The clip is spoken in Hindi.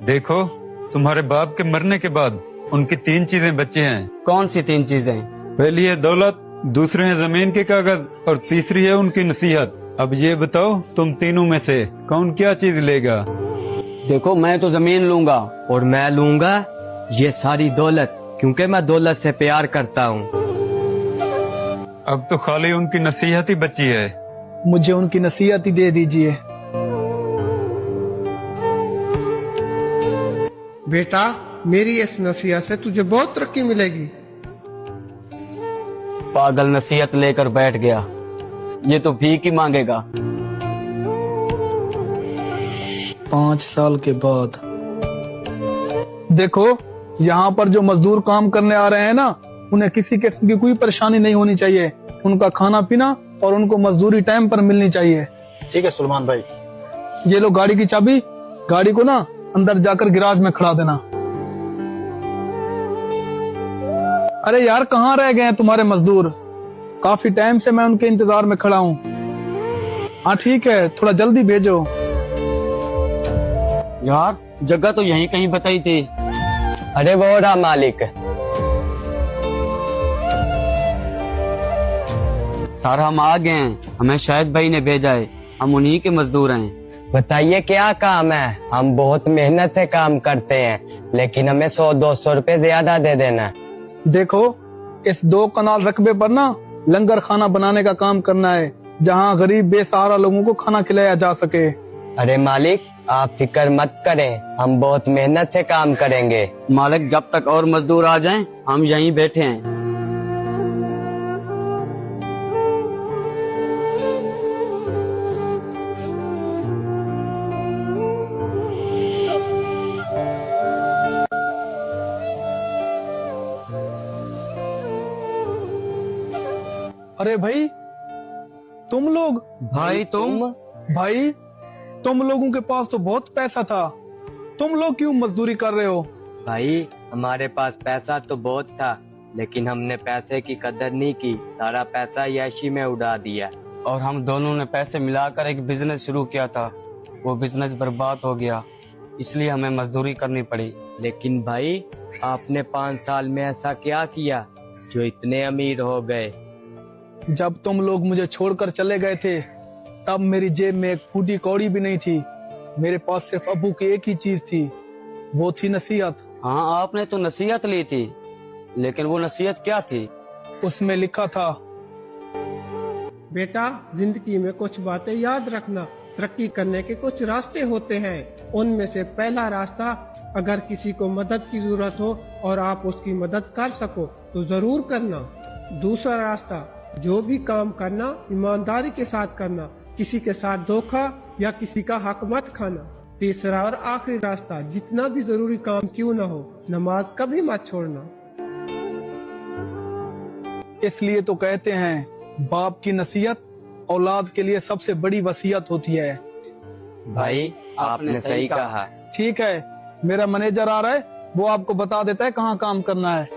देखो, तुम्हारे बाप के मरने के बाद उनकी 3 चीजें बची हैं। कौन सी 3 चीजें? पहली है दौलत, दूसरी है जमीन के कागज और तीसरी है उनकी नसीहत। अब ये बताओ, तुम तीनों में से कौन क्या चीज लेगा? देखो, मैं तो जमीन लूंगा। और मैं लूंगा ये सारी दौलत, क्योंकि मैं दौलत से प्यार करता हूँ। अब तो खाली उनकी नसीहत ही बची है। मुझे उनकी नसीहत ही दे दीजिए। बेटा, मेरी इस नसीहत से तुझे बहुत तरक्की मिलेगी। पागल नसीहत लेकर बैठ गया, ये तो भीख ही मांगेगा। 5 साल के बाद देखो, यहाँ पर जो मजदूर काम करने आ रहे हैं ना, उन्हें किसी किस्म की कोई परेशानी नहीं होनी चाहिए। उनका खाना पीना और उनको मजदूरी टाइम पर मिलनी चाहिए। ठीक है सुलेमान भाई। ये लो गाड़ी की चाबी, गाड़ी को ना अंदर जाकर गैराज में खड़ा देना। अरे यार, कहाँ रह गए हैं तुम्हारे मजदूर? काफी टाइम से मैं उनके इंतजार में खड़ा हूँ। हाँ ठीक है, थोड़ा जल्दी भेजो। यार, जगह तो यहीं कहीं बताई थी। अरे वो रहा मालिक। सर, हम आ गए हैं, हमें शायद भाई ने भेजा है, हम उन्हीं के मजदूर हैं। बताइए क्या काम है? हम बहुत मेहनत से काम करते हैं, लेकिन हमें 100-200 रुपए ज्यादा दे देना। देखो, इस 2 कनाल रकबे पर ना लंगर खाना बनाने का काम करना है, जहाँ गरीब बेसहारा लोगों को खाना खिलाया जा सके। अरे मालिक, आप फिक्र मत करें, हम बहुत मेहनत से काम करेंगे। मालिक, जब तक और मजदूर आ जाएं, हम यहीं बैठे हैं। अरे भाई, तुम लोग? भाई तुम? भाई, तुम लोगों के पास तो बहुत पैसा था, तुम लोग क्यों मजदूरी कर रहे हो? भाई, हमारे पास पैसा तो बहुत था, लेकिन हमने पैसे की कदर नहीं की, सारा पैसा याशी में उड़ा दिया। और हम दोनों ने पैसे मिलाकर एक बिजनेस शुरू किया था, वो बिजनेस बर्बाद हो गया, इसलिए हमें मजदूरी करनी पड़ी। लेकिन भाई, आपने 5 साल में ऐसा क्या किया जो इतने अमीर हो गए? जब तुम लोग मुझे छोड़कर चले गए थे, तब मेरी जेब में एक फूटी कौड़ी भी नहीं थी। मेरे पास सिर्फ अब्बू की एक ही चीज थी, वो थी नसीहत। हाँ, आपने तो नसीहत ली थी, लेकिन वो नसीहत क्या थी? उसमें लिखा था, बेटा, जिंदगी में कुछ बातें याद रखना। तरक्की करने के कुछ रास्ते होते हैं, उनमें से पहला रास्ता, अगर किसी को मदद की जरूरत हो और आप उसकी मदद कर सको तो जरूर करना। दूसरा रास्ता, जो भी काम करना ईमानदारी के साथ करना, किसी के साथ धोखा या किसी का हक मत खाना। तीसरा और आखिरी रास्ता, जितना भी जरूरी काम क्यों ना हो, नमाज कभी मत छोड़ना। इसलिए तो कहते हैं, बाप की नसीहत औलाद के लिए सबसे बड़ी वसीयत होती है। भाई, आपने सही कहा। ठीक है, मेरा मैनेजर आ रहा है, वो आपको बता देता है कहाँ काम करना है।